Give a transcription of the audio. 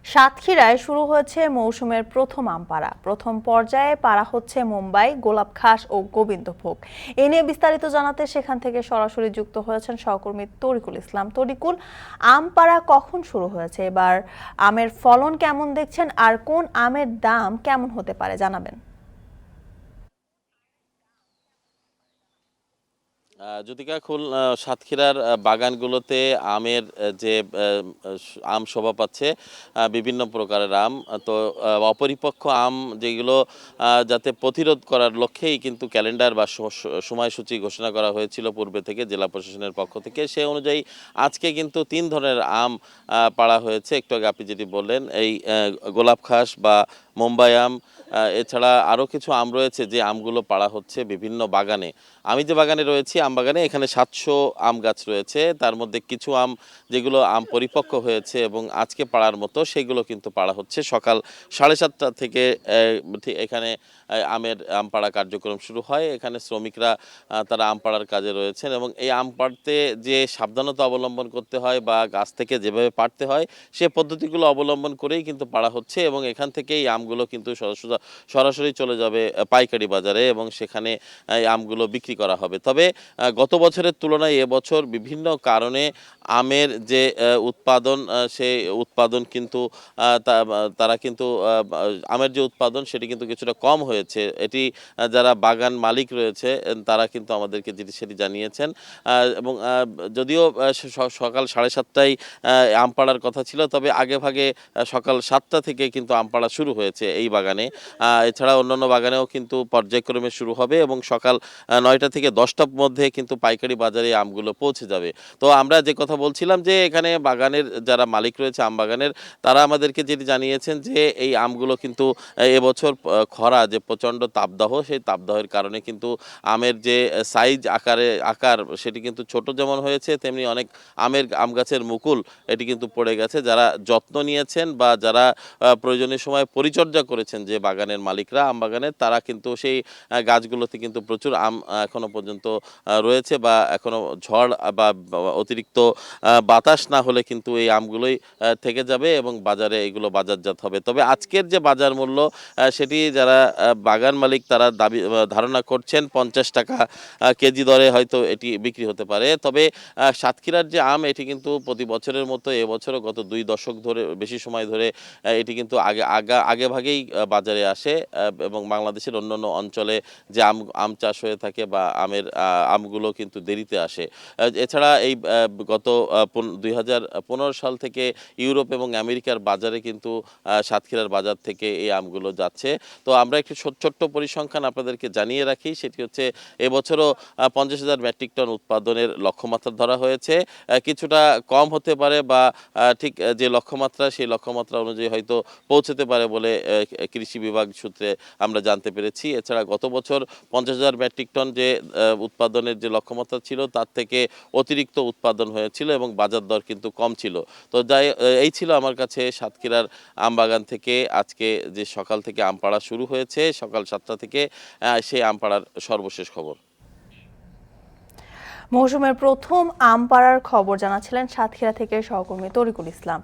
সাতক্ষীরায় শুরু হয়েছে মৌসুমের প্রথম আম পাড়া। প্রথম পর্যায়ে পাড়া হচ্ছে মুম্বাই, গোলাপখাস ও গোবিন্দভোগ। এ নিয়ে বিস্তারিত জানাতে সেখান থেকে সরাসরি যুক্ত হয়েছেন সহকর্মী তরিকুল ইসলাম। তরিকুল, আম পাড়া কখন শুরু হয়েছে, এবার আমের ফলন কেমন দেখছেন আর কোন আমের দাম কেমন হতে পারে জানাবেন। জ্যোতিকা, সাতক্ষীরার বাগানগুলোতে আমের যে আম শোভা পাচ্ছে, বিভিন্ন প্রকারের আম। তো অপরিপক্ক আম যেগুলো যাতে প্রতিরোধ করার লক্ষ্যেই কিন্তু ক্যালেন্ডার বা সময়সূচি ঘোষণা করা হয়েছিল পূর্বে থেকে জেলা প্রশাসনের পক্ষ থেকে। সে অনুযায়ী আজকে কিন্তু 3 ধরনের আম পাড়া হয়েছে। একটু আগে আপনি যেটি বললেন, এই গোলাপখাস বা মুম্বাই আম, এছাড়া আরও কিছু আম রয়েছে যে আমগুলো পাড়া হচ্ছে বিভিন্ন বাগানে। আমি যে বাগানে রয়েছি, আম বাগানে, এখানে 700 আম গাছ রয়েছে। তার মধ্যে কিছু আম যেগুলো আম পরিপক্ক হয়েছে এবং আজকে পাড়ার মতো, সেগুলো কিন্তু পাড়া হচ্ছে সকাল 7:30 থেকে। এখানে আমের আম পাড়া কার্যক্রম শুরু হয়। এখানে শ্রমিকরা তারা আম পাড়ার কাজে রয়েছেন এবং এই আম পাড়তে যে সাবধানতা অবলম্বন করতে হয় বা গাছ থেকে যেভাবে পাড়তে হয়, সে পদ্ধতিগুলো অবলম্বন করেই কিন্তু পাড়া হচ্ছে এবং এখান থেকে এই আমগুলো কিন্তু সরাসরি চলে যাবে পাইকারি বাজারে এবং সেখানে এই আমগুলো বিক্রি করা হবে। তবে গত বছরের তুলনায় এবছর বিভিন্ন কারণে আমের যে উৎপাদন, সেই উৎপাদন কিন্তু তারা কিন্তু আমের যে উৎপাদন সেটি কিন্তু কিছুটা কম হয়েছে। এটি যারা বাগান মালিক রয়েছে তারা কিন্তু আমাদেরকে সেটি জানিয়েছেন। এবং যদিও সকাল 7:30টায় আম পাড়ার কথা ছিল, তবে আগেভাগে সকাল 7টা থেকে কিন্তু আম পাড়া শুরু হয়েছে এই বাগানে। এছাড়া অন্যান্য বাগানেও কিন্তু পর্যায়ক্রমে শুরু হবে এবং সকাল 9টা থেকে 10টার মধ্যে কিন্তু পাইকারি বাজারে আমগুলো পৌঁছে যাবে। তো আমরা যে কথা বলছিলাম যে এখানে বাগানের যারা মালিক রয়েছে আম বাগানের, তারা আমাদেরকে যেটি জানিয়েছেন যে এই আমগুলো কিন্তু এবছর খরা যে প্রচণ্ড তাপদাহ, সেই তাপদাহের কারণে কিন্তু আমের যে সাইজ আকার সেটি কিন্তু ছোট যেমন হয়েছে, তেমনি অনেক আম গাছের মুকুল এটি কিন্তু পড়ে গেছে। যারা যত্ন নিয়েছেন বা যারা প্রয়োজনীয় সময় পরিচর্যা করেছেন যে বাগানের মালিকরা আম বাগানের, তারা কিন্তু সেই গাছগুলোতে কিন্তু প্রচুর আম এখনো পর্যন্ত রয়েছে বা এখনো ঝড় বা অতিরিক্ত বাতাস না হলে কিন্তু এই আমগুলোই থেকে যাবে এবং বাজারে এগুলো বাজারজাত হবে। তবে আজকের যে বাজার মূল্য, সেটি যারা বাগান মালিক তারা ধারণা করছেন 50 টাকা কেজি দরে হয়তো এটি বিক্রি হতে পারে। তবে সাতক্ষীরার যে আম, এটি কিন্তু প্রতি বছরের মতো এবছরও গত 2 দশক ধরে, বেশি সময় ধরে এটি কিন্তু আগেভাগেই বাজারে আসে এবং বাংলাদেশের অন্যান্য অঞ্চলে যে আম চাষ হয়ে থাকে বা আমগুলো কিন্তু দেরিতে আসে। এছাড়া এই গত 2015 সাল থেকে ইউরোপ এবং আমেরিকার বাজারে কিন্তু সাতক্ষীরার বাজার থেকে এই আমগুলো যাচ্ছে। তো আমরা একটু ছোট্ট পরিসংখ্যান আপনাদেরকে জানিয়ে রাখি, সেটি হচ্ছে এবছরও 50,000 মেট্রিক টন উৎপাদনের লক্ষ্যমাত্রা ধরা হয়েছে। কিছুটা কম হতে পারে বা ঠিক যে লক্ষ্যমাত্রা, সেই লক্ষ্যমাত্রা অনুযায়ী হয়তো পৌঁছতে পারে বলে কৃষি বিভাগ সূত্রে আমরা জানতে পেরেছি। এছাড়া গত বছর 50,000 মেট্রিক টন যে উৎপাদনের যে লক্ষ্যমাত্রা ছিল, তার থেকে অতিরিক্ত উৎপাদন হয়েছিল এবং বাজার দর কিন্তু কম ছিল। তো এই ছিল আমার কাছে সাতক্ষীরার আমবাগান থেকে আজকে যে সকাল থেকে আম পাড়া শুরু হয়েছে সকাল 7টা থেকে, সেই আম পাড়ার সর্বশেষ খবর। মৌসুমের প্রথম আম পাড়ার খবর জানাচ্ছিলেন সাতক্ষীরা থেকে সহকর্মী তরিকুল ইসলাম।